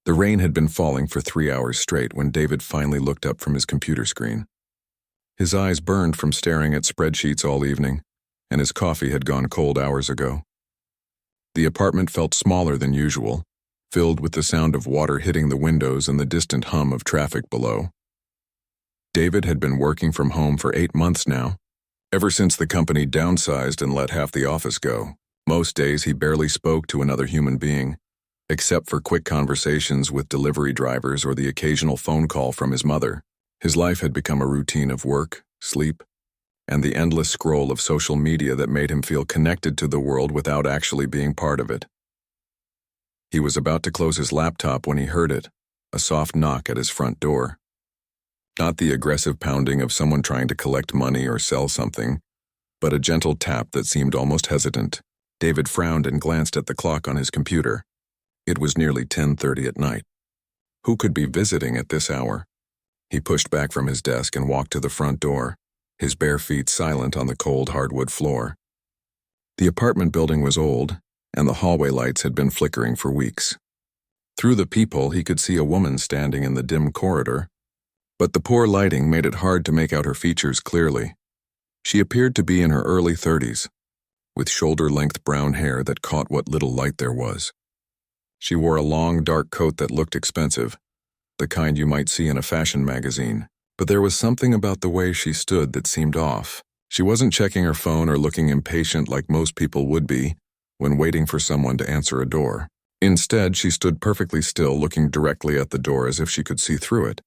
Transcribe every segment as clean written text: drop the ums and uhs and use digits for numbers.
The rain had been falling for 3 hours straight when David finally looked up from his computer screen. His eyes burned from staring at spreadsheets all evening, and his coffee had gone cold hours ago. The apartment felt smaller than usual, filled with the sound of water hitting the windows and the distant hum of traffic below. David had been working from home for 8 months now, ever since the company downsized and let half the office go. Most days he barely spoke to another human being, except for quick conversations with delivery drivers or the occasional phone call from his mother. His life had become a routine of work, sleep, and the endless scroll of social media that made him feel connected to the world without actually being part of it. He was about to close his laptop when he heard it, a soft knock at his front door. Not the aggressive pounding of someone trying to collect money or sell something, but a gentle tap that seemed almost hesitant. David frowned and glanced at the clock on his computer. It was nearly 10:30 at night. Who could be visiting at this hour? He pushed back from his desk and walked to the front door, his bare feet silent on the cold hardwood floor. The apartment building was old, and the hallway lights had been flickering for weeks. Through the peephole he could see a woman standing in the dim corridor, but the poor lighting made it hard to make out her features clearly. She appeared to be in her early 30s, with shoulder-length brown hair that caught what little light there was. She wore a long, dark coat that looked expensive, the kind you might see in a fashion magazine, but there was something about the way she stood that seemed off. She wasn't checking her phone or looking impatient like most people would be when waiting for someone to answer a door. Instead, she stood perfectly still, looking directly at the door as if she could see through it.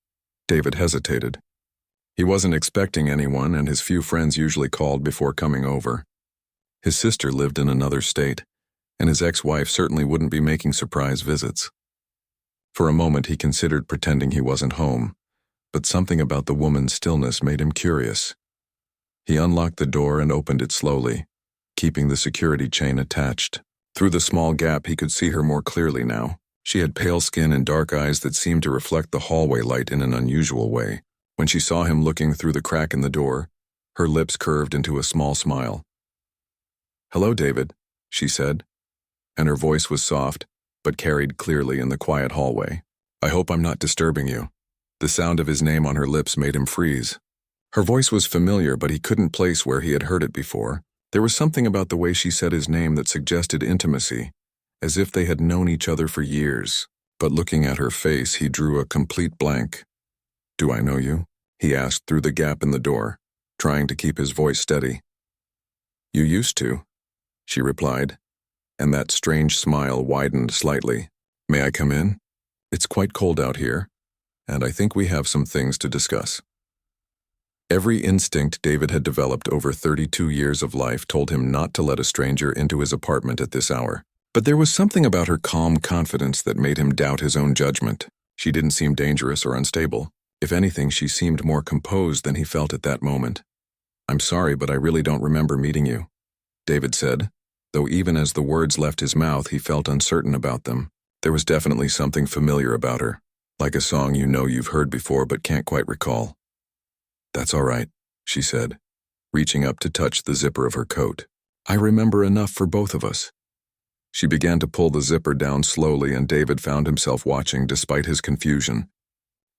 David hesitated. He wasn't expecting anyone, and his few friends usually called before coming over. His sister lived in another state, and his ex-wife certainly wouldn't be making surprise visits. For a moment he considered pretending he wasn't home, but something about the woman's stillness made him curious. He unlocked the door and opened it slowly, keeping the security chain attached. Through the small gap he could see her more clearly now. She had pale skin and dark eyes that seemed to reflect the hallway light in an unusual way. When she saw him looking through the crack in the door, her lips curved into a small smile. "Hello, David," she said, and her voice was soft, but carried clearly in the quiet hallway. "I hope I'm not disturbing you." The sound of his name on her lips made him freeze. Her voice was familiar, but he couldn't place where he had heard it before. There was something about the way she said his name that suggested intimacy, as if they had known each other for years. But looking at her face, he drew a complete blank. "Do I know you?" he asked through the gap in the door, trying to keep his voice steady. "You used to," she replied, and that strange smile widened slightly. "May I come in? It's quite cold out here, and I think we have some things to discuss." Every instinct David had developed over 32 years of life told him not to let a stranger into his apartment at this hour. But there was something about her calm confidence that made him doubt his own judgment. She didn't seem dangerous or unstable. If anything, she seemed more composed than he felt at that moment. "I'm sorry, but I really don't remember meeting you," David said, though even as the words left his mouth he felt uncertain about them. There was definitely something familiar about her, like a song you know you've heard before but can't quite recall. "That's all right," she said, reaching up to touch the zipper of her coat. "I remember enough for both of us." She began to pull the zipper down slowly, and David found himself watching despite his confusion.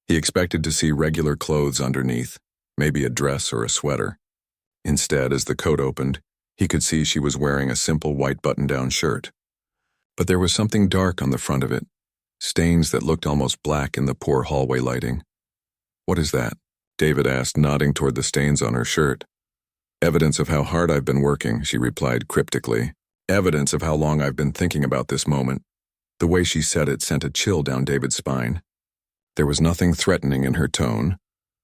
He expected to see regular clothes underneath, maybe a dress or a sweater. Instead, as the coat opened, he could see she was wearing a simple white button-down shirt. But there was something dark on the front of it, stains that looked almost black in the poor hallway lighting. "What is that?" David asked, nodding toward the stains on her shirt. "Evidence of how hard I've been working," she replied cryptically. "Evidence of how long I've been thinking about this moment." The way she said it sent a chill down David's spine. There was nothing threatening in her tone,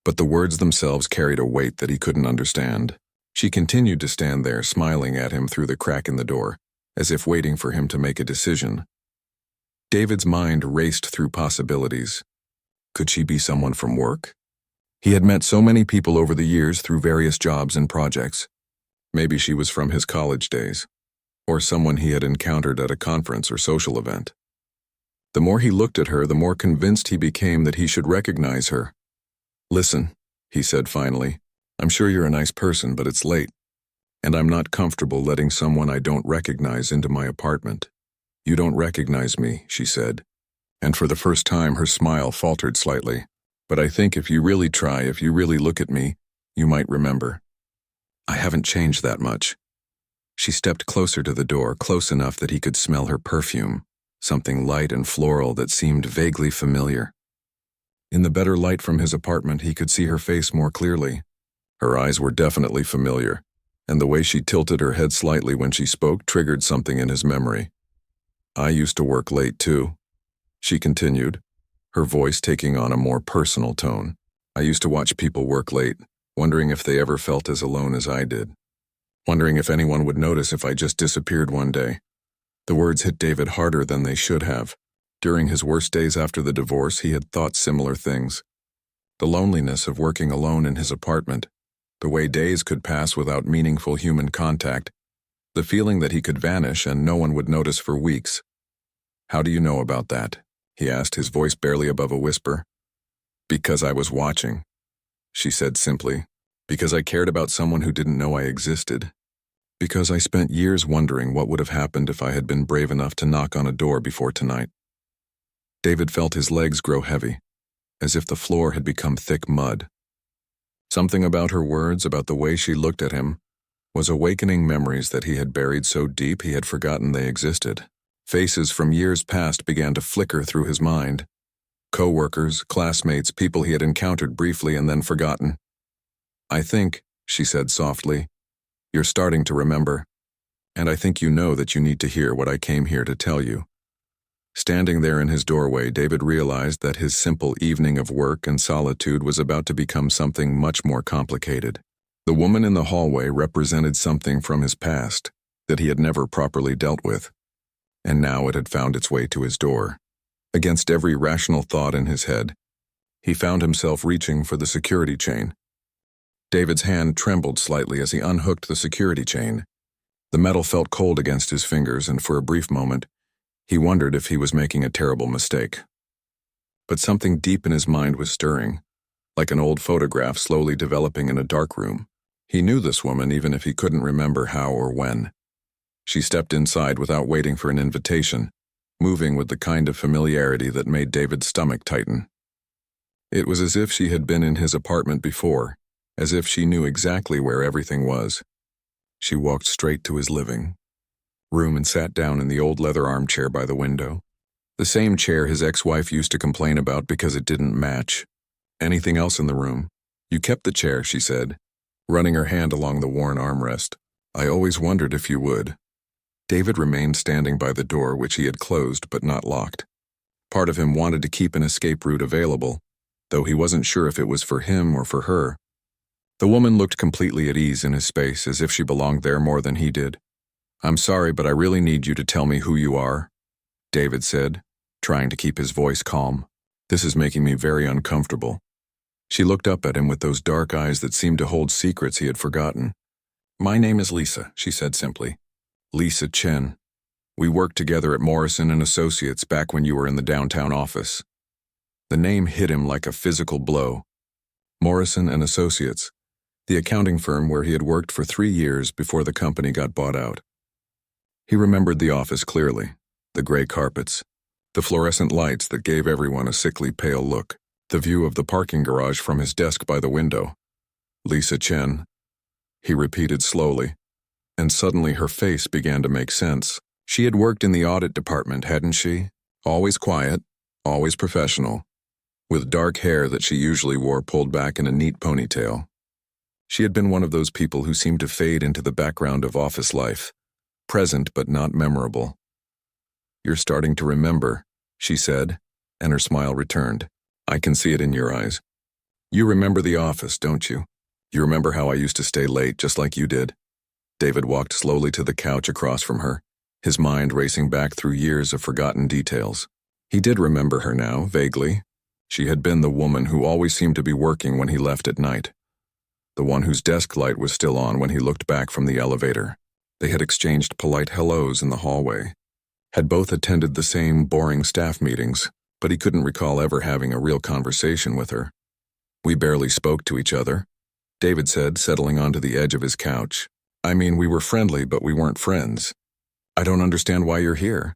but the words themselves carried a weight that he couldn't understand. She continued to stand there, smiling at him through the crack in the door, as if waiting for him to make a decision. David's mind raced through possibilities. Could she be someone from work? He had met so many people over the years through various jobs and projects. Maybe she was from his college days, or someone he had encountered at a conference or social event. The more he looked at her, the more convinced he became that he should recognize her. "Listen," he said finally, "I'm sure you're a nice person, but it's late, and I'm not comfortable letting someone I don't recognize into my apartment." "You don't recognize me," she said, and for the first time her smile faltered slightly. "But I think if you really try, if you really look at me, you might remember. I haven't changed that much." She stepped closer to the door, close enough that he could smell her perfume, something light and floral that seemed vaguely familiar. In the better light from his apartment, he could see her face more clearly. Her eyes were definitely familiar, and the way she tilted her head slightly when she spoke triggered something in his memory. "I used to work late too," she continued, her voice taking on a more personal tone. "I used to watch people work late, wondering if they ever felt as alone as I did. Wondering if anyone would notice if I just disappeared one day." The words hit David harder than they should have. During his worst days after the divorce, he had thought similar things. The loneliness of working alone in his apartment, the way days could pass without meaningful human contact, the feeling that he could vanish and no one would notice for weeks. "How do you know about that?" he asked, his voice barely above a whisper. "Because I was watching," she said simply. "Because I cared about someone who didn't know I existed. Because I spent years wondering what would have happened if I had been brave enough to knock on a door before tonight." David felt his legs grow heavy, as if the floor had become thick mud. Something about her words, about the way she looked at him, was awakening memories that he had buried so deep he had forgotten they existed. Faces from years past began to flicker through his mind. Co-workers, classmates, people he had encountered briefly and then forgotten. "I think," she said softly, "you're starting to remember. And I think you know that you need to hear what I came here to tell you." Standing there in his doorway, David realized that his simple evening of work and solitude was about to become something much more complicated. The woman in the hallway represented something from his past that he had never properly dealt with, and now it had found its way to his door. Against every rational thought in his head, he found himself reaching for the security chain. David's hand trembled slightly as he unhooked the security chain. The metal felt cold against his fingers, and for a brief moment, he wondered if he was making a terrible mistake. But something deep in his mind was stirring, like an old photograph slowly developing in a dark room. He knew this woman even if he couldn't remember how or when. She stepped inside without waiting for an invitation, moving with the kind of familiarity that made David's stomach tighten. It was as if she had been in his apartment before, as if she knew exactly where everything was. She walked straight to his living room and sat down in the old leather armchair by the window. The same chair his ex-wife used to complain about because it didn't match anything else in the room. "You kept the chair," she said, running her hand along the worn armrest. "I always wondered if you would." David remained standing by the door, which he had closed but not locked. Part of him wanted to keep an escape route available, though he wasn't sure if it was for him or for her. The woman looked completely at ease in his space, as if she belonged there more than he did. "I'm sorry, but I really need you to tell me who you are," David said, trying to keep his voice calm. "This is making me very uncomfortable." She looked up at him with those dark eyes that seemed to hold secrets he had forgotten. "My name is Lisa," she said simply. "Lisa Chen. We worked together at Morrison & Associates back when you were in the downtown office." The name hit him like a physical blow. Morrison & Associates, the accounting firm where he had worked for 3 years before the company got bought out. He remembered the office clearly, the gray carpets, the fluorescent lights that gave everyone a sickly pale look, the view of the parking garage from his desk by the window. "Lisa Chen," he repeated slowly, and suddenly her face began to make sense. She had worked in the audit department, hadn't she? Always quiet, always professional, with dark hair that she usually wore pulled back in a neat ponytail. She had been one of those people who seemed to fade into the background of office life, present but not memorable. "You're starting to remember," she said, and her smile returned. "I can see it in your eyes. You remember the office, don't you? You remember how I used to stay late just like you did?" David walked slowly to the couch across from her, his mind racing back through years of forgotten details. He did remember her now, vaguely. She had been the woman who always seemed to be working when he left at night, the one whose desk light was still on when he looked back from the elevator. They had exchanged polite hellos in the hallway, had both attended the same boring staff meetings, but he couldn't recall ever having a real conversation with her. "We barely spoke to each other," David said, settling onto the edge of his couch. "I mean, we were friendly, but we weren't friends. I don't understand why you're here."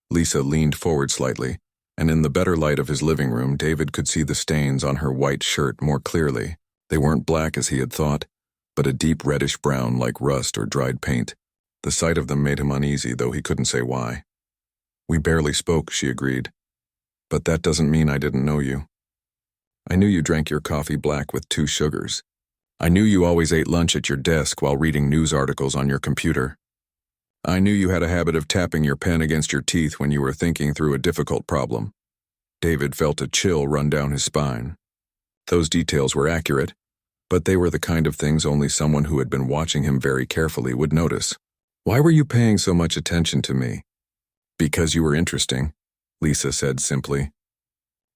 Lisa leaned forward slightly. and in the better light of his living room, David could see the stains on her white shirt more clearly. They weren't black as he had thought, but a deep reddish-brown like rust or dried paint. The sight of them made him uneasy, though he couldn't say why. "We barely spoke," she agreed. "But that doesn't mean I didn't know you. I knew you drank your coffee black with 2 sugars. I knew you always ate lunch at your desk while reading news articles on your computer. I knew you had a habit of tapping your pen against your teeth when you were thinking through a difficult problem." David felt a chill run down his spine. Those details were accurate, but they were the kind of things only someone who had been watching him very carefully would notice. "Why were you paying so much attention to me?" "Because you were interesting," Lisa said simply.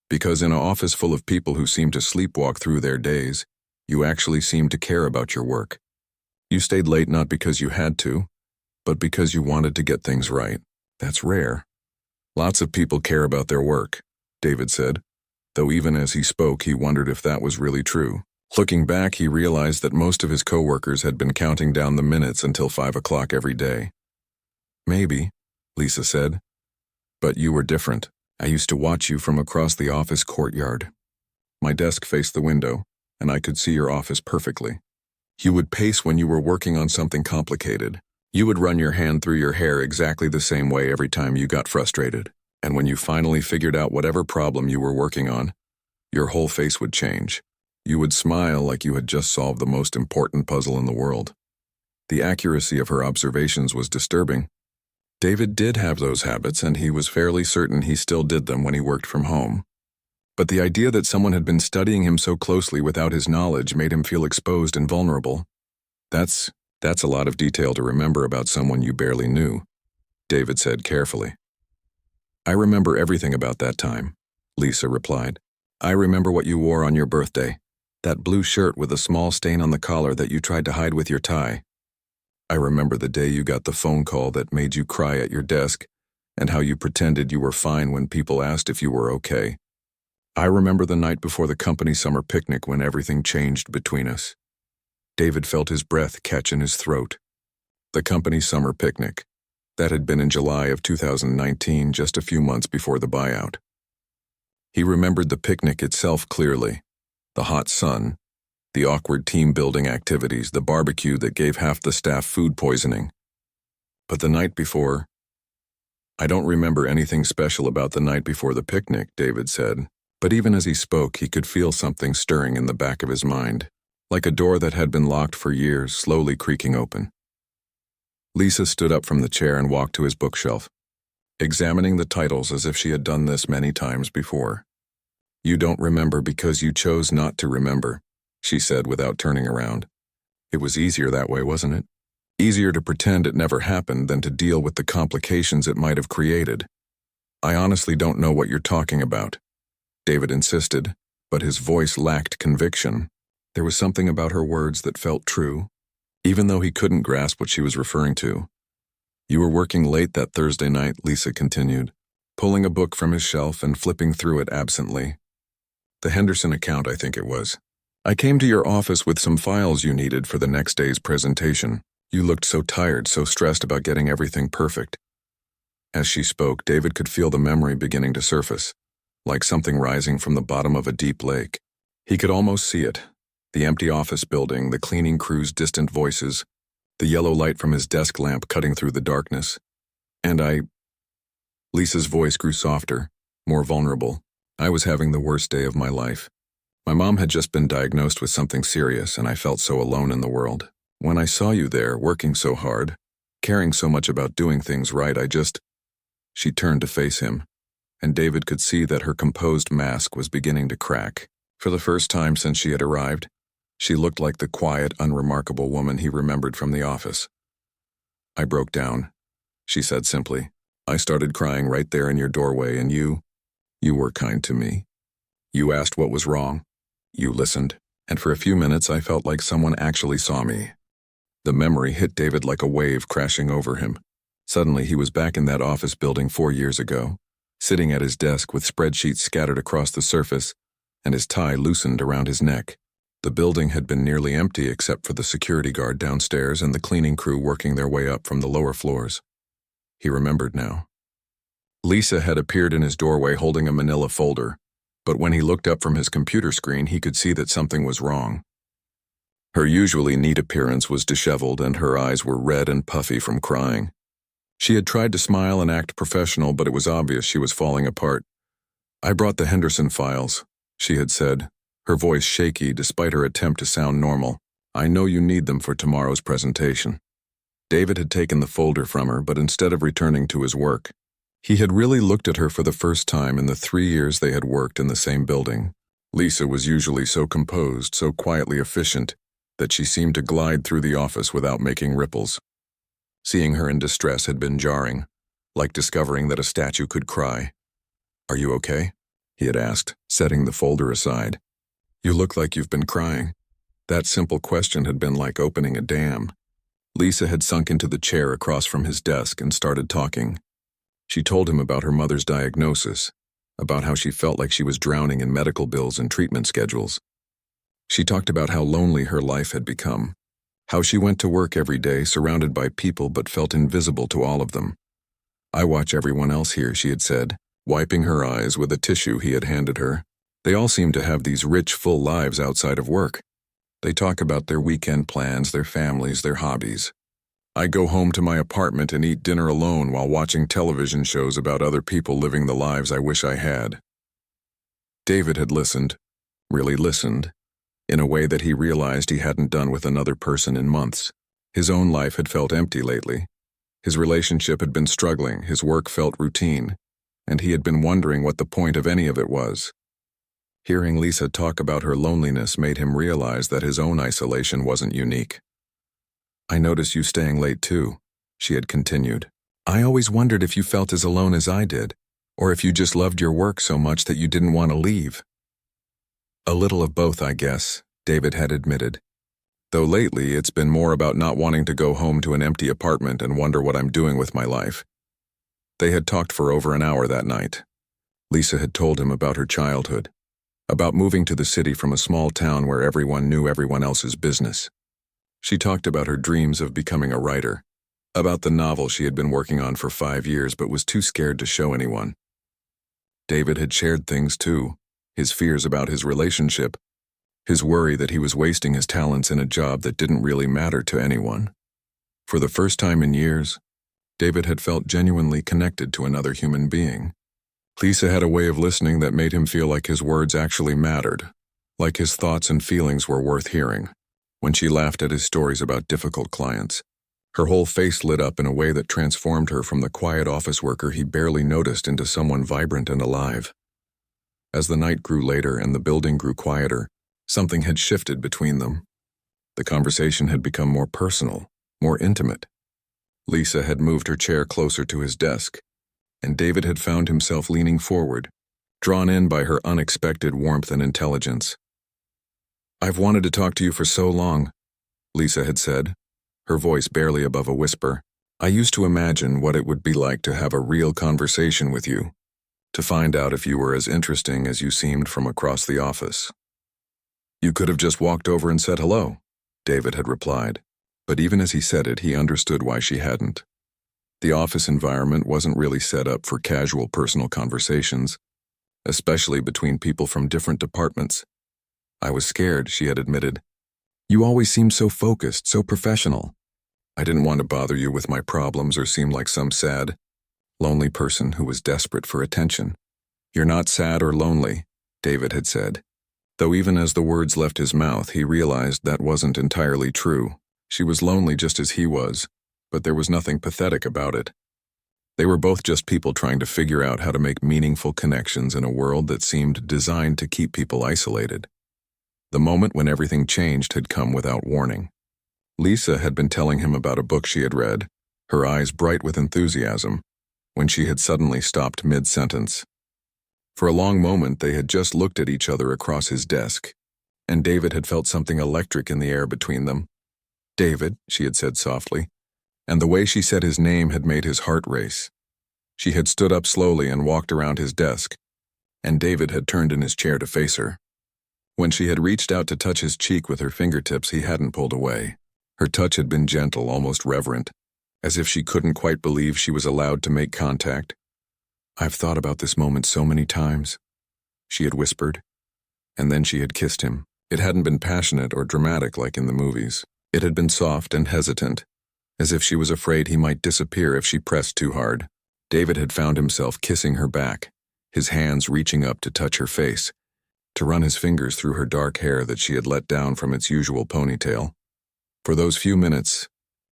"Because in an office full of people who seem to sleepwalk through their days, you actually seemed to care about your work. You stayed late not because you had to, but because you wanted to get things right. That's rare." "Lots of people care about their work," David said, though even as he spoke he wondered if that was really true. Looking back, he realized that most of his coworkers had been counting down the minutes until 5 o'clock every day. "Maybe," Lisa said, "but you were different. I used to watch you from across the office courtyard. My desk faced the window, and I could see your office perfectly. You would pace when you were working on something complicated. You would run your hand through your hair exactly the same way every time you got frustrated. And when you finally figured out whatever problem you were working on, your whole face would change. You would smile like you had just solved the most important puzzle in the world." The accuracy of her observations was disturbing. David did have those habits, and he was fairly certain he still did them when he worked from home. But the idea that someone had been studying him so closely without his knowledge made him feel exposed and vulnerable. That's a lot of detail to remember about someone you barely knew," David said carefully. "I remember everything about that time," Lisa replied. "I remember what you wore on your birthday, that blue shirt with a small stain on the collar that you tried to hide with your tie. I remember the day you got the phone call that made you cry at your desk, and how you pretended you were fine when people asked if you were okay. I remember the night before the company summer picnic when everything changed between us." David felt his breath catch in his throat. The company summer picnic. That had been in July of 2019, just a few months before the buyout. He remembered the picnic itself clearly. The hot sun, the awkward team-building activities, the barbecue that gave half the staff food poisoning. But the night before... "I don't remember anything special about the night before the picnic," David said. But even as he spoke, he could feel something stirring in the back of his mind, like a door that had been locked for years, slowly creaking open. Lisa stood up from the chair and walked to his bookshelf, examining the titles as if she had done this many times before. "You don't remember because you chose not to remember," she said without turning around. It was easier that way, wasn't it? Easier to pretend it never happened than to deal with the complications it might have created. "I honestly don't know what you're talking about," David insisted, but his voice lacked conviction. There was something about her words that felt true, even though he couldn't grasp what she was referring to. "You were working late that Thursday night," Lisa continued, pulling a book from his shelf and flipping through it absently. "The Henderson account, I think it was. I came to your office with some files you needed for the next day's presentation. You looked so tired, so stressed about getting everything perfect." As she spoke, David could feel the memory beginning to surface, like something rising from the bottom of a deep lake. He could almost see it. The empty office building, the cleaning crew's distant voices, the yellow light from his desk lamp cutting through the darkness. Lisa's voice grew softer, more vulnerable. "I was having the worst day of my life. My mom had just been diagnosed with something serious, and I felt so alone in the world. When I saw you there, working so hard, caring so much about doing things right, She turned to face him, and David could see that her composed mask was beginning to crack. For the first time since she had arrived, she looked like the quiet, unremarkable woman he remembered from the office. "I broke down," she said simply. "I started crying right there in your doorway, and you were kind to me. You asked what was wrong. You listened, and for a few minutes I felt like someone actually saw me." The memory hit David like a wave crashing over him. Suddenly he was back in that office building 4 years ago, sitting at his desk with spreadsheets scattered across the surface and his tie loosened around his neck. The building had been nearly empty except for the security guard downstairs and the cleaning crew working their way up from the lower floors. He remembered now. Lisa had appeared in his doorway holding a manila folder, but when he looked up from his computer screen, he could see that something was wrong. Her usually neat appearance was disheveled, and her eyes were red and puffy from crying. She had tried to smile and act professional, but it was obvious she was falling apart. "I brought the Henderson files," she had said, her voice shaky despite her attempt to sound normal. "I know you need them for tomorrow's presentation." David had taken the folder from her, but instead of returning to his work, he had really looked at her for the first time in the 3 years they had worked in the same building. Lisa was usually so composed, so quietly efficient, that she seemed to glide through the office without making ripples. Seeing her in distress had been jarring, like discovering that a statue could cry. "Are you okay?" he had asked, setting the folder aside. "You look like you've been crying." That simple question had been like opening a dam. Lisa had sunk into the chair across from his desk and started talking. She told him about her mother's diagnosis, about how she felt like she was drowning in medical bills and treatment schedules. She talked about how lonely her life had become, how she went to work every day surrounded by people but felt invisible to all of them. "I watch everyone else here," she had said, wiping her eyes with a tissue he had handed her. "They all seem to have these rich, full lives outside of work. They talk about their weekend plans, their families, their hobbies. I go home to my apartment and eat dinner alone while watching television shows about other people living the lives I wish I had." David had listened, really listened, in a way that he realized he hadn't done with another person in months. His own life had felt empty lately. His relationship had been struggling, his work felt routine, and he had been wondering what the point of any of it was. Hearing Lisa talk about her loneliness made him realize that his own isolation wasn't unique. "I notice you staying late too," she had continued. "I always wondered if you felt as alone as I did, or if you just loved your work so much that you didn't want to leave." "A little of both, I guess," David had admitted. "Though lately it's been more about not wanting to go home to an empty apartment and wonder what I'm doing with my life." They had talked for over an hour that night. Lisa had told him about her childhood, about moving to the city from a small town where everyone knew everyone else's business. She talked about her dreams of becoming a writer, about the novel she had been working on for 5 years but was too scared to show anyone. David had shared things too, his fears about his relationship, his worry that he was wasting his talents in a job that didn't really matter to anyone. For the first time in years, David had felt genuinely connected to another human being. Lisa had a way of listening that made him feel like his words actually mattered, like his thoughts and feelings were worth hearing. When she laughed at his stories about difficult clients, her whole face lit up in a way that transformed her from the quiet office worker he barely noticed into someone vibrant and alive. As the night grew later and the building grew quieter, something had shifted between them. The conversation had become more personal, more intimate. Lisa had moved her chair closer to his desk, and David had found himself leaning forward, drawn in by her unexpected warmth and intelligence. "I've wanted to talk to you for so long," Lisa had said, her voice barely above a whisper. "I used to imagine what it would be like to have a real conversation with you, to find out if you were as interesting as you seemed from across the office." "You could have just walked over and said hello," David had replied, but even as he said it, he understood why she hadn't. The office environment wasn't really set up for casual personal conversations, especially between people from different departments. "I was scared," she had admitted. "You always seemed so focused, so professional. I didn't want to bother you with my problems or seem like some sad, lonely person who was desperate for attention." "You're not sad or lonely," David had said. Though even as the words left his mouth, he realized that wasn't entirely true. She was lonely just as he was, but there was nothing pathetic about it. They were both just people trying to figure out how to make meaningful connections in a world that seemed designed to keep people isolated. The moment when everything changed had come without warning. Lisa had been telling him about a book she had read, her eyes bright with enthusiasm, when she had suddenly stopped mid-sentence. For a long moment they had just looked at each other across his desk, and David had felt something electric in the air between them. "David," she had said softly, and the way she said his name had made his heart race. She had stood up slowly and walked around his desk, and David had turned in his chair to face her. When she had reached out to touch his cheek with her fingertips, he hadn't pulled away. Her touch had been gentle, almost reverent, as if she couldn't quite believe she was allowed to make contact. I've thought about this moment so many times, she had whispered, and then she had kissed him. It hadn't been passionate or dramatic like in the movies. It had been soft and hesitant, as if she was afraid he might disappear if she pressed too hard. David had found himself kissing her back, his hands reaching up to touch her face, to run his fingers through her dark hair that she had let down from its usual ponytail. For those few minutes,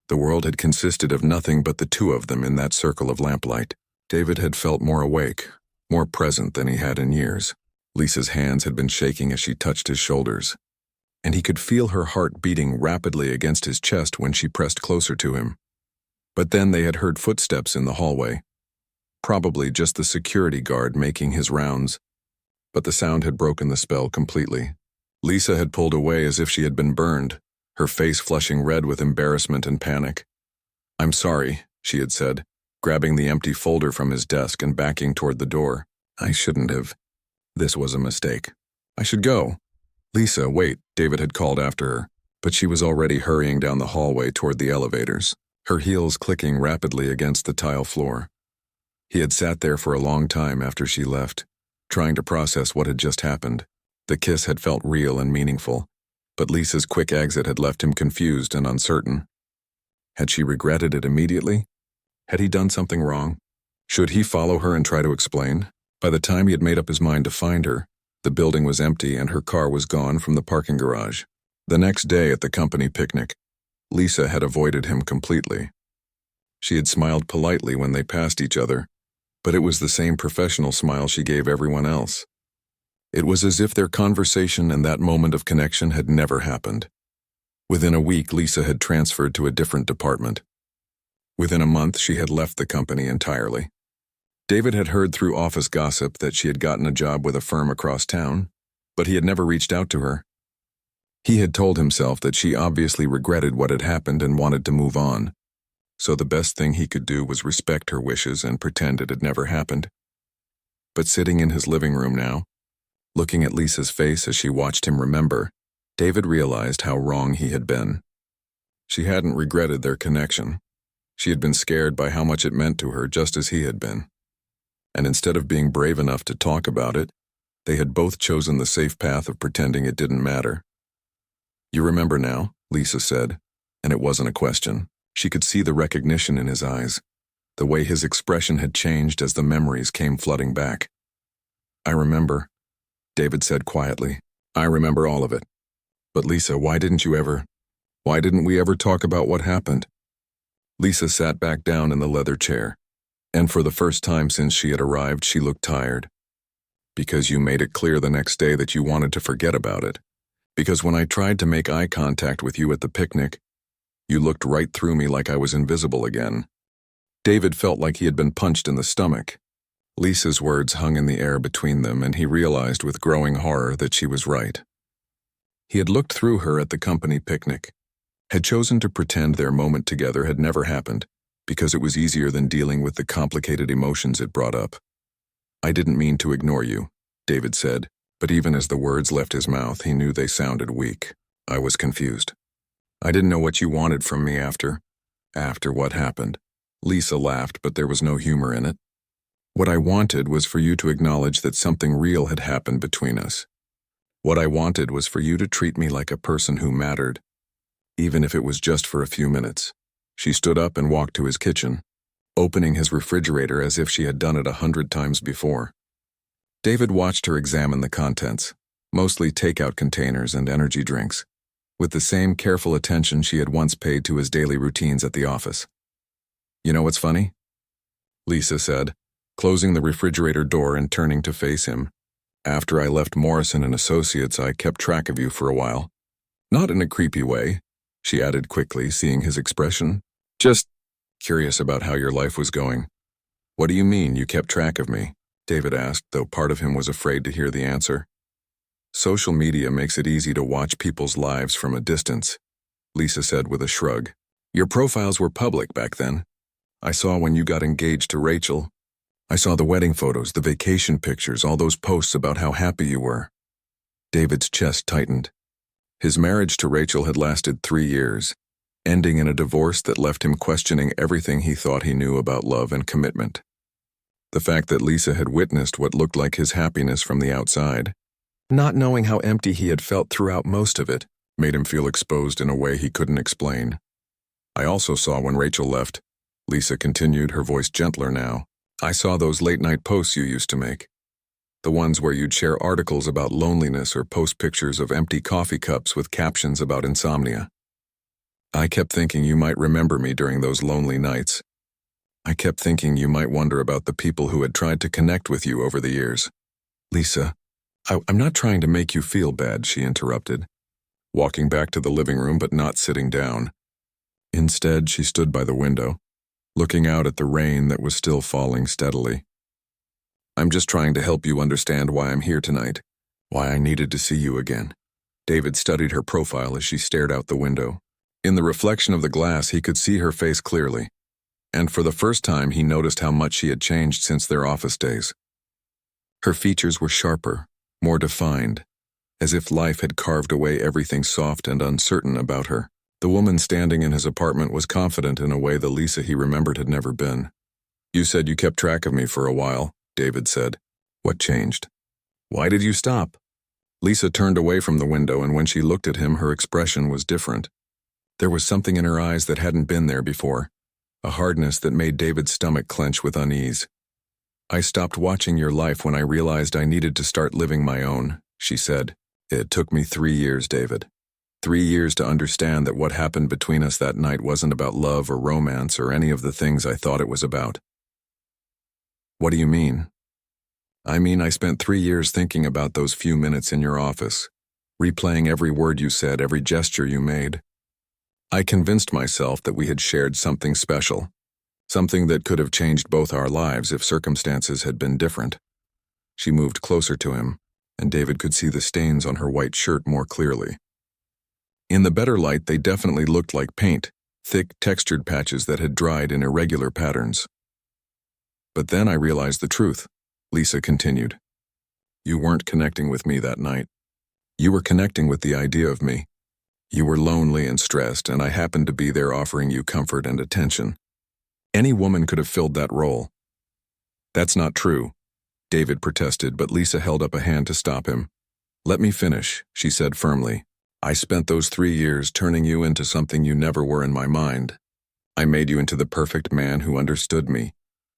the world had consisted of nothing but the two of them in that circle of lamplight. David had felt more awake, more present than he had in years. Lisa's hands had been shaking as she touched his shoulders, and he could feel her heart beating rapidly against his chest when she pressed closer to him. But then they had heard footsteps in the hallway, probably just the security guard making his rounds, but the sound had broken the spell completely. Lisa had pulled away as if she had been burned, her face flushing red with embarrassment and panic. "I'm sorry," she had said, grabbing the empty folder from his desk and backing toward the door. "I shouldn't have. This was a mistake. I should go." "Lisa, wait," David had called after her, but she was already hurrying down the hallway toward the elevators, her heels clicking rapidly against the tile floor. He had sat there for a long time after she left, trying to process what had just happened. The kiss had felt real and meaningful, but Lisa's quick exit had left him confused and uncertain. Had she regretted it immediately? Had he done something wrong? Should he follow her and try to explain? By the time he had made up his mind to find her, the building was empty and her car was gone from the parking garage. The next day at the company picnic, Lisa had avoided him completely. She had smiled politely when they passed each other, but it was the same professional smile she gave everyone else. It was as if their conversation and that moment of connection had never happened. Within a week, Lisa had transferred to a different department. Within a month, she had left the company entirely. David had heard through office gossip that she had gotten a job with a firm across town, but he had never reached out to her. He had told himself that she obviously regretted what had happened and wanted to move on, so the best thing he could do was respect her wishes and pretend it had never happened. But sitting in his living room now, looking at Lisa's face as she watched him remember, David realized how wrong he had been. She hadn't regretted their connection. She had been scared by how much it meant to her, just as he had been. And instead of being brave enough to talk about it, they had both chosen the safe path of pretending it didn't matter. "You remember now," Lisa said, and it wasn't a question. She could see the recognition in his eyes, the way his expression had changed as the memories came flooding back. "I remember," David said quietly. "I remember all of it. But Lisa, why didn't we ever talk about what happened?" Lisa sat back down in the leather chair, and for the first time since she had arrived, she looked tired. "Because you made it clear the next day that you wanted to forget about it. Because when I tried to make eye contact with you at the picnic, you looked right through me like I was invisible again." David felt like he had been punched in the stomach. Lisa's words hung in the air between them, and he realized with growing horror that she was right. He had looked through her at the company picnic, had chosen to pretend their moment together had never happened, because it was easier than dealing with the complicated emotions it brought up. "I didn't mean to ignore you," David said, but even as the words left his mouth, he knew they sounded weak. "I was confused. I didn't know what you wanted from me after what happened." Lisa laughed, but there was no humor in it. "What I wanted was for you to acknowledge that something real had happened between us. What I wanted was for you to treat me like a person who mattered, even if it was just for a few minutes." She stood up and walked to his kitchen, opening his refrigerator as if she had done it 100 times before. David watched her examine the contents, mostly takeout containers and energy drinks, with the same careful attention she had once paid to his daily routines at the office. "You know what's funny?" Lisa said, closing the refrigerator door and turning to face him. "After I left Morrison and Associates, I kept track of you for a while. Not in a creepy way," she added quickly, seeing his expression. "Just curious about how your life was going." "What do you mean, you kept track of me?" David asked, though part of him was afraid to hear the answer. "Social media makes it easy to watch people's lives from a distance," Lisa said with a shrug. "Your profiles were public back then. I saw when you got engaged to Rachel. I saw the wedding photos, the vacation pictures, all those posts about how happy you were." David's chest tightened. His marriage to Rachel had lasted 3 years, ending in a divorce that left him questioning everything he thought he knew about love and commitment. The fact that Lisa had witnessed what looked like his happiness from the outside, not knowing how empty he had felt throughout most of it, made him feel exposed in a way he couldn't explain. I also saw when Rachel left, Lisa continued, her voice gentler now. I saw those late-night posts you used to make. The ones where you'd share articles about loneliness or post pictures of empty coffee cups with captions about insomnia. I kept thinking you might remember me during those lonely nights. I kept thinking you might wonder about the people who had tried to connect with you over the years. Lisa, I'm not trying to make you feel bad, she interrupted, walking back to the living room but not sitting down. Instead, she stood by the window, looking out at the rain that was still falling steadily. I'm just trying to help you understand why I'm here tonight, why I needed to see you again. David studied her profile as she stared out the window. In the reflection of the glass, he could see her face clearly, and for the first time he noticed how much she had changed since their office days. Her features were sharper, more defined, as if life had carved away everything soft and uncertain about her. The woman standing in his apartment was confident in a way the Lisa he remembered had never been. You said you kept track of me for a while, David said. What changed? Why did you stop? Lisa turned away from the window, and when she looked at him, her expression was different. There was something in her eyes that hadn't been there before, a hardness that made David's stomach clench with unease. I stopped watching your life when I realized I needed to start living my own, she said. It took me 3 years, David. 3 years to understand that what happened between us that night wasn't about love or romance or any of the things I thought it was about. What do you mean? I mean, I spent 3 years thinking about those few minutes in your office, replaying every word you said, every gesture you made. I convinced myself that we had shared something special, something that could have changed both our lives if circumstances had been different. She moved closer to him, and David could see the stains on her white shirt more clearly. In the better light, they definitely looked like paint, thick, textured patches that had dried in irregular patterns. But then I realized the truth, Lisa continued. You weren't connecting with me that night. You were connecting with the idea of me. You were lonely and stressed, and I happened to be there offering you comfort and attention. Any woman could have filled that role. That's not true, David protested, but Lisa held up a hand to stop him. Let me finish, she said firmly. I spent those 3 years turning you into something you never were in my mind. I made you into the perfect man who understood me,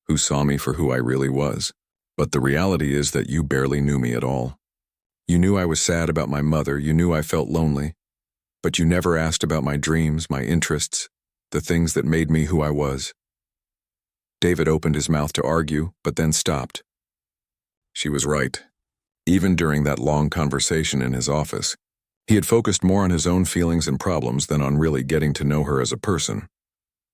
who saw me for who I really was. But the reality is that you barely knew me at all. You knew I was sad about my mother, you knew I felt lonely, but you never asked about my dreams, my interests, the things that made me who I was. David opened his mouth to argue, but then stopped. She was right. Even during that long conversation in his office, he had focused more on his own feelings and problems than on really getting to know her as a person.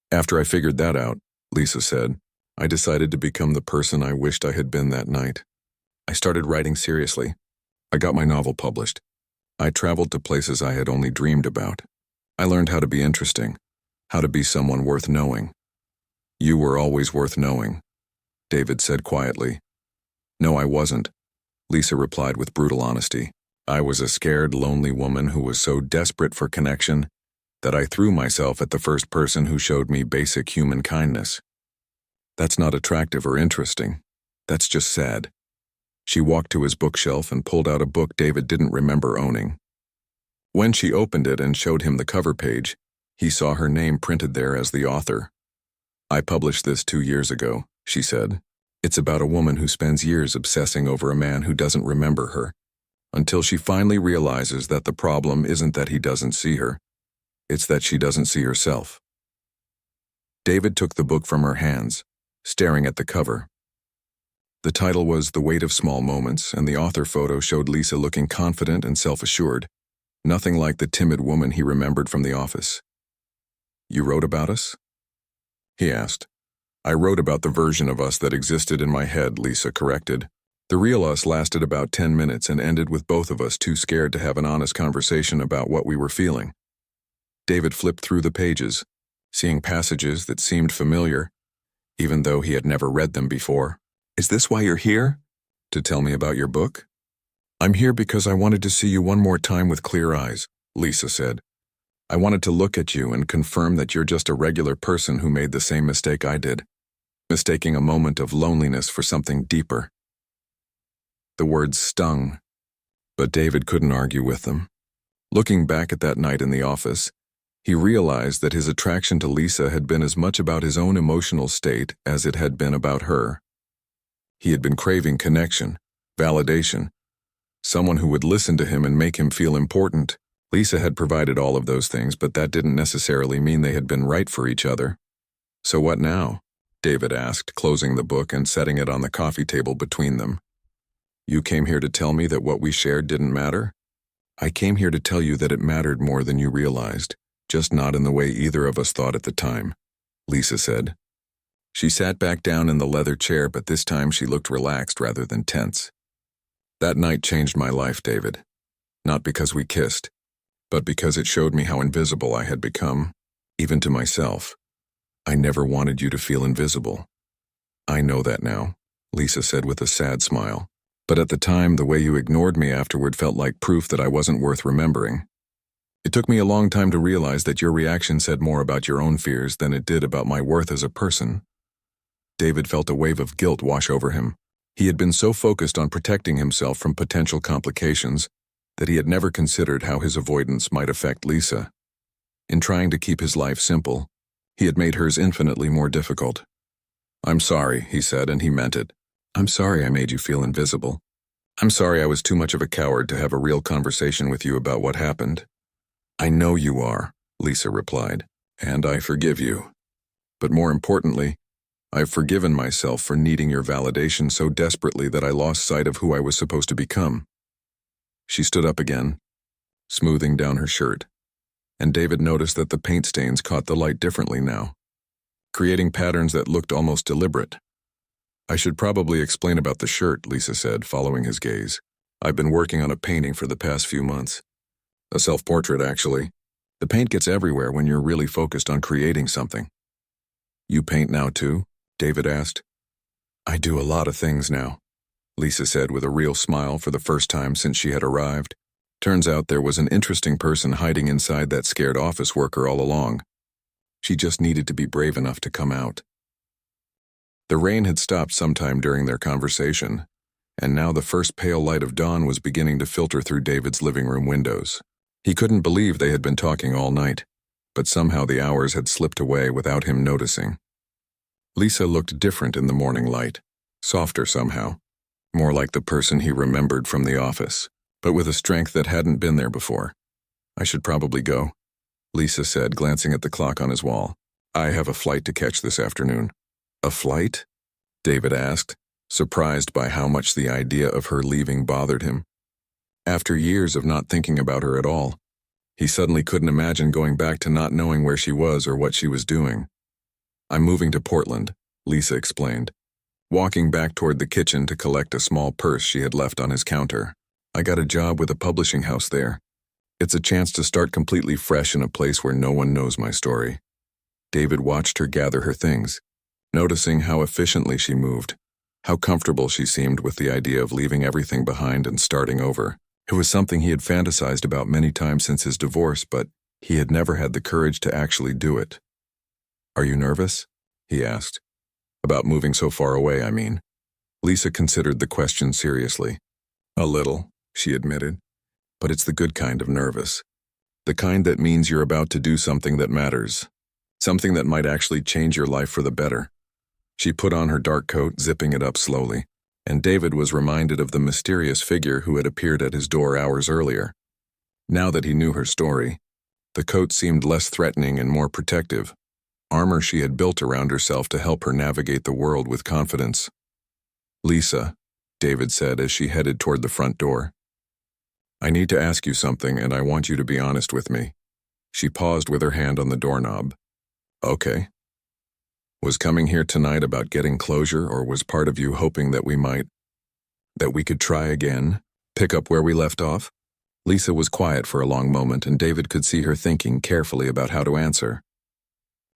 After I figured that out, Lisa said, I decided to become the person I wished I had been that night. I started writing seriously. I got my novel published. I traveled to places I had only dreamed about. I learned how to be interesting, how to be someone worth knowing. You were always worth knowing, David said quietly. No, I wasn't, Lisa replied with brutal honesty. I was a scared, lonely woman who was so desperate for connection that I threw myself at the first person who showed me basic human kindness. That's not attractive or interesting. That's just sad. She walked to his bookshelf and pulled out a book David didn't remember owning. When she opened it and showed him the cover page, he saw her name printed there as the author. I published this 2 years ago, she said. It's about a woman who spends years obsessing over a man who doesn't remember her, until she finally realizes that the problem isn't that he doesn't see her, it's that she doesn't see herself. David took the book from her hands, staring at the cover. The title was The Weight of Small Moments, and the author photo showed Lisa looking confident and self-assured, nothing like the timid woman he remembered from the office. You wrote about us? He asked. I wrote about the version of us that existed in my head, Lisa corrected. The real us lasted about 10 minutes and ended with both of us too scared to have an honest conversation about what we were feeling. David flipped through the pages, seeing passages that seemed familiar, even though he had never read them before. Is this why you're here? To tell me about your book? I'm here because I wanted to see you one more time with clear eyes, Lisa said. I wanted to look at you and confirm that you're just a regular person who made the same mistake I did. mistaking a moment of loneliness for something deeper. The words stung, but David couldn't argue with them. Looking back at that night in the office, he realized that his attraction to Lisa had been as much about his own emotional state as it had been about her. He had been craving connection, validation, someone who would listen to him and make him feel important. Lisa had provided all of those things, but that didn't necessarily mean they had been right for each other. So what now? David asked, closing the book and setting it on the coffee table between them. You came here to tell me that what we shared didn't matter? I came here to tell you that it mattered more than you realized, just not in the way either of us thought at the time, Lisa said. She sat back down in the leather chair, but this time she looked relaxed rather than tense. That night changed my life, David. Not because we kissed, but because it showed me how invisible I had become, even to myself. I never wanted you to feel invisible. I know that now, Lisa said with a sad smile. But at the time, the way you ignored me afterward felt like proof that I wasn't worth remembering. It took me a long time to realize that your reaction said more about your own fears than it did about my worth as a person. David felt a wave of guilt wash over him. He had been so focused on protecting himself from potential complications that he had never considered how his avoidance might affect Lisa. In trying to keep his life simple, he had made hers infinitely more difficult. I'm sorry, he said, and he meant it. I'm sorry I made you feel invisible. I'm sorry I was too much of a coward to have a real conversation with you about what happened. I know you are, Lisa replied, and I forgive you. But more importantly, I've forgiven myself for needing your validation so desperately that I lost sight of who I was supposed to become. She stood up again, smoothing down her shirt, and David noticed that the paint stains caught the light differently now, creating patterns that looked almost deliberate. I should probably explain about the shirt, Lisa said, following his gaze. I've been working on a painting for the past few months. A self-portrait, actually. The paint gets everywhere when you're really focused on creating something. You paint now too? David asked. I do a lot of things now, Lisa said with a real smile for the first time since she had arrived. Turns out there was an interesting person hiding inside that scared office worker all along. She just needed to be brave enough to come out. The rain had stopped sometime during their conversation, and now the first pale light of dawn was beginning to filter through David's living room windows. He couldn't believe they had been talking all night, but somehow the hours had slipped away without him noticing. Lisa looked different in the morning light, softer somehow, more like the person he remembered from the office, but with a strength that hadn't been there before. I should probably go, Lisa said, glancing at the clock on his wall. I have a flight to catch this afternoon. A flight? David asked, surprised by how much the idea of her leaving bothered him. After years of not thinking about her at all, he suddenly couldn't imagine going back to not knowing where she was or what she was doing. I'm moving to Portland, Lisa explained, walking back toward the kitchen to collect a small purse she had left on his counter. I got a job with a publishing house there. It's a chance to start completely fresh in a place where no one knows my story. David watched her gather her things, noticing how efficiently she moved, how comfortable she seemed with the idea of leaving everything behind and starting over. It was something he had fantasized about many times since his divorce, but he had never had the courage to actually do it. Are you nervous? He asked. About moving so far away, I mean. Lisa considered the question seriously. A little, she admitted, but it's the good kind of nervous. The kind that means you're about to do something that matters, something that might actually change your life for the better. She put on her dark coat, zipping it up slowly, and David was reminded of the mysterious figure who had appeared at his door hours earlier. Now that he knew her story, the coat seemed less threatening and more protective, armor she had built around herself to help her navigate the world with confidence. Lisa, David said as she headed toward the front door. I need to ask you something, and I want you to be honest with me. She paused with her hand on the doorknob. Okay. Was coming here tonight about getting closure, or was part of you hoping that we could try again, pick up where we left off? Lisa was quiet for a long moment, and David could see her thinking carefully about how to answer.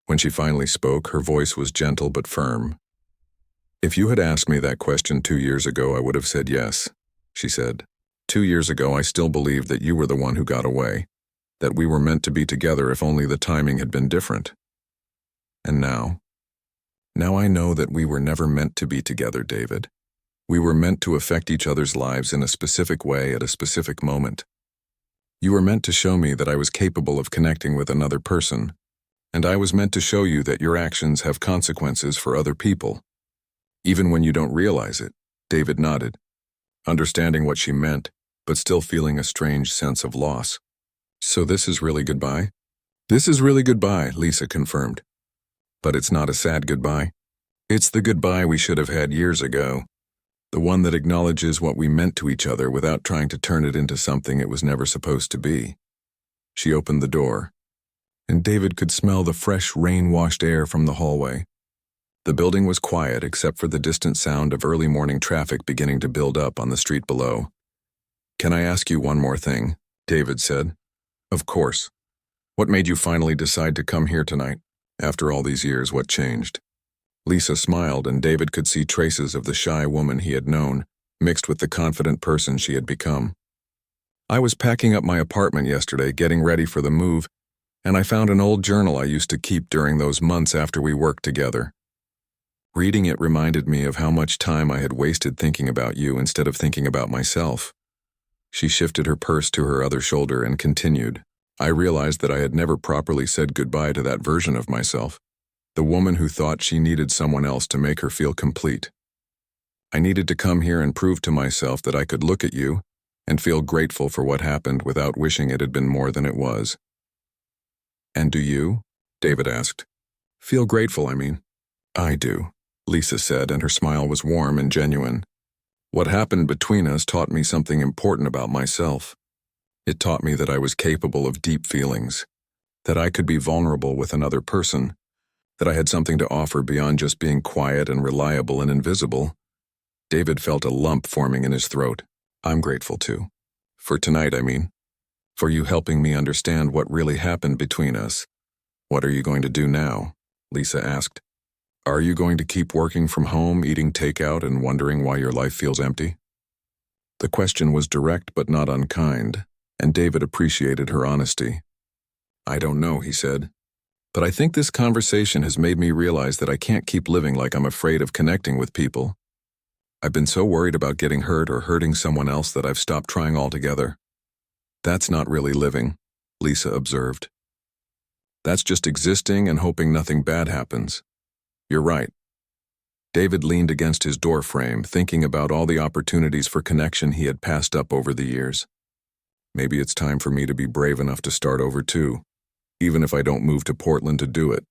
When she finally spoke, her voice was gentle but firm. If you had asked me that question 2 years ago, I would have said yes, she said. 2 years ago, I still believed that you were the one who got away, that we were meant to be together if only the timing had been different. And now? Now I know that we were never meant to be together, David. We were meant to affect each other's lives in a specific way at a specific moment. You were meant to show me that I was capable of connecting with another person, and I was meant to show you that your actions have consequences for other people. Even when you don't realize it, David nodded, understanding what she meant, but still feeling a strange sense of loss. So this is really goodbye? This is really goodbye, Lisa confirmed. But it's not a sad goodbye. It's the goodbye we should have had years ago. The one that acknowledges what we meant to each other without trying to turn it into something it was never supposed to be. She opened the door, and David could smell the fresh, rain-washed air from the hallway. The building was quiet except for the distant sound of early morning traffic beginning to build up on the street below. "Can I ask you one more thing?" David said. "Of course. What made you finally decide to come here tonight? After all these years, what changed?" Lisa smiled, and David could see traces of the shy woman he had known, mixed with the confident person she had become. "I was packing up my apartment yesterday, getting ready for the move, and I found an old journal I used to keep during those months after we worked together. Reading it reminded me of how much time I had wasted thinking about you instead of thinking about myself." She shifted her purse to her other shoulder and continued, "I realized that I had never properly said goodbye to that version of myself. The woman who thought she needed someone else to make her feel complete. I needed to come here and prove to myself that I could look at you and feel grateful for what happened without wishing it had been more than it was." "And do you?" David asked. "Feel grateful, I mean." "I do," Lisa said, and her smile was warm and genuine. "What happened between us taught me something important about myself. It taught me that I was capable of deep feelings, that I could be vulnerable with another person, that I had something to offer beyond just being quiet and reliable and invisible." David felt a lump forming in his throat. "I'm grateful too. For tonight, I mean. For you helping me understand what really happened between us." "What are you going to do now?" Lisa asked. "Are you going to keep working from home, eating takeout, and wondering why your life feels empty?" The question was direct but not unkind, and David appreciated her honesty. "I don't know," he said. "But I think this conversation has made me realize that I can't keep living like I'm afraid of connecting with people. I've been so worried about getting hurt or hurting someone else that I've stopped trying altogether." "That's not really living," Lisa observed. "That's just existing and hoping nothing bad happens." "You're right." David leaned against his door frame, thinking about all the opportunities for connection he had passed up over the years. "Maybe it's time for me to be brave enough to start over too, even if I don't move to Portland to do it."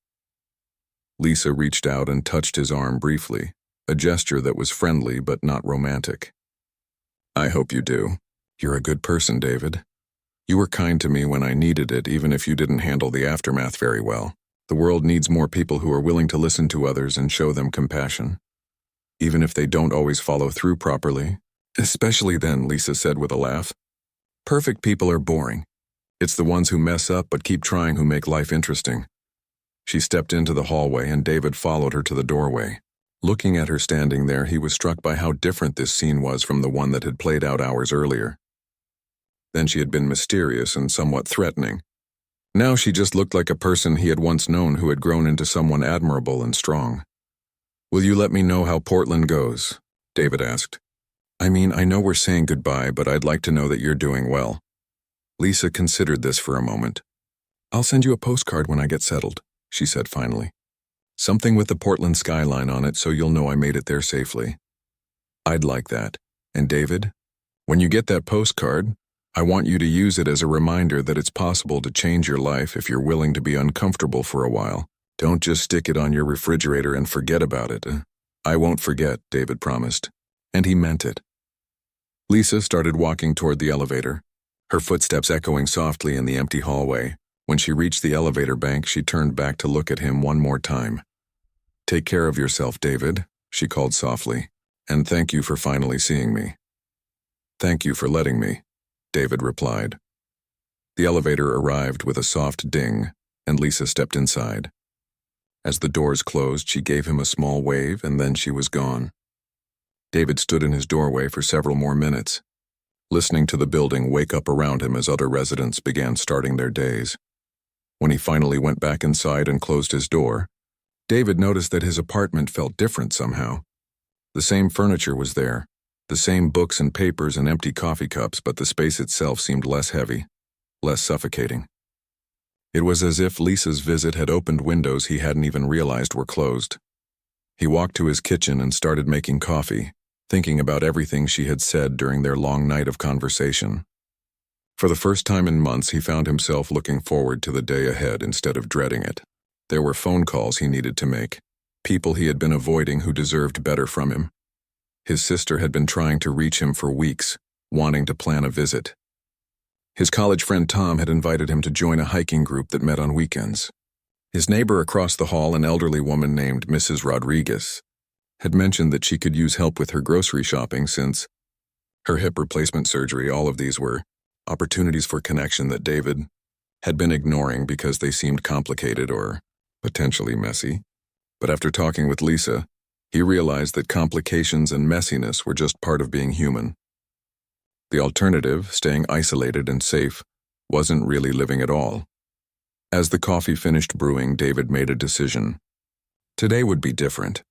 Lisa reached out and touched his arm briefly, a gesture that was friendly but not romantic. "I hope you do. You're a good person, David. You were kind to me when I needed it, even if you didn't handle the aftermath very well. The world needs more people who are willing to listen to others and show them compassion, even if they don't always follow through properly." "Especially then," Lisa said with a laugh. "Perfect people are boring. It's the ones who mess up but keep trying who make life interesting." She stepped into the hallway, and David followed her to the doorway. Looking at her standing there, he was struck by how different this scene was from the one that had played out hours earlier. Then she had been mysterious and somewhat threatening. Now she just looked like a person he had once known who had grown into someone admirable and strong. "Will you let me know how Portland goes?" David asked. "I mean, I know we're saying goodbye, but I'd like to know that you're doing well." Lisa considered this for a moment. "I'll send you a postcard when I get settled," she said finally. "Something with the Portland skyline on it so you'll know I made it there safely." "I'd like that. And David, when you get that postcard, I want you to use it as a reminder that it's possible to change your life if you're willing to be uncomfortable for a while. Don't just stick it on your refrigerator and forget about it." "I won't forget," David promised. And he meant it. Lisa started walking toward the elevator, her footsteps echoing softly in the empty hallway. When she reached the elevator bank, she turned back to look at him one more time. "Take care of yourself, David," she called softly, "and thank you for finally seeing me." "Thank you for letting me," David replied. The elevator arrived with a soft ding, and Lisa stepped inside. As the doors closed, she gave him a small wave, and then she was gone. David stood in his doorway for several more minutes, listening to the building wake up around him as other residents began starting their days. When he finally went back inside and closed his door, David noticed that his apartment felt different somehow. The same furniture was there, the same books and papers and empty coffee cups, but the space itself seemed less heavy, less suffocating. It was as if Lisa's visit had opened windows he hadn't even realized were closed. He walked to his kitchen and started making coffee, thinking about everything she had said during their long night of conversation. For the first time in months, he found himself looking forward to the day ahead instead of dreading it. There were phone calls he needed to make, people he had been avoiding who deserved better from him. His sister had been trying to reach him for weeks, wanting to plan a visit. His college friend Tom had invited him to join a hiking group that met on weekends. His neighbor across the hall, an elderly woman named Mrs. Rodriguez, had mentioned that she could use help with her grocery shopping since her hip replacement surgery. All of these were opportunities for connection that David had been ignoring because they seemed complicated or potentially messy. But after talking with Lisa, he realized that complications and messiness were just part of being human. The alternative, staying isolated and safe, wasn't really living at all. As the coffee finished brewing, David made a decision. Today would be different.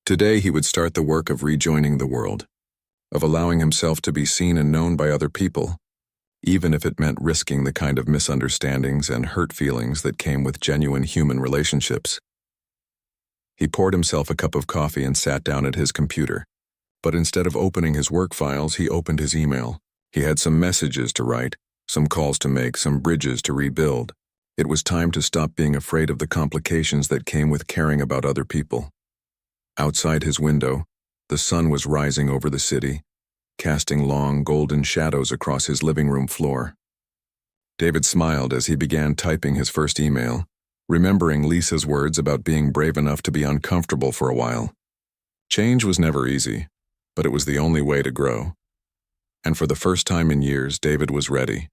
Today he would start the work of rejoining the world, of allowing himself to be seen and known by other people, even if it meant risking the kind of misunderstandings and hurt feelings that came with genuine human relationships. He poured himself a cup of coffee and sat down at his computer. But instead of opening his work files, he opened his email. He had some messages to write, some calls to make, some bridges to rebuild. It was time to stop being afraid of the complications that came with caring about other people. Outside his window, the sun was rising over the city, casting long, golden shadows across his living room floor. David smiled as he began typing his first email, remembering Lisa's words about being brave enough to be uncomfortable for a while. Change was never easy, but it was the only way to grow. And for the first time in years, David was ready.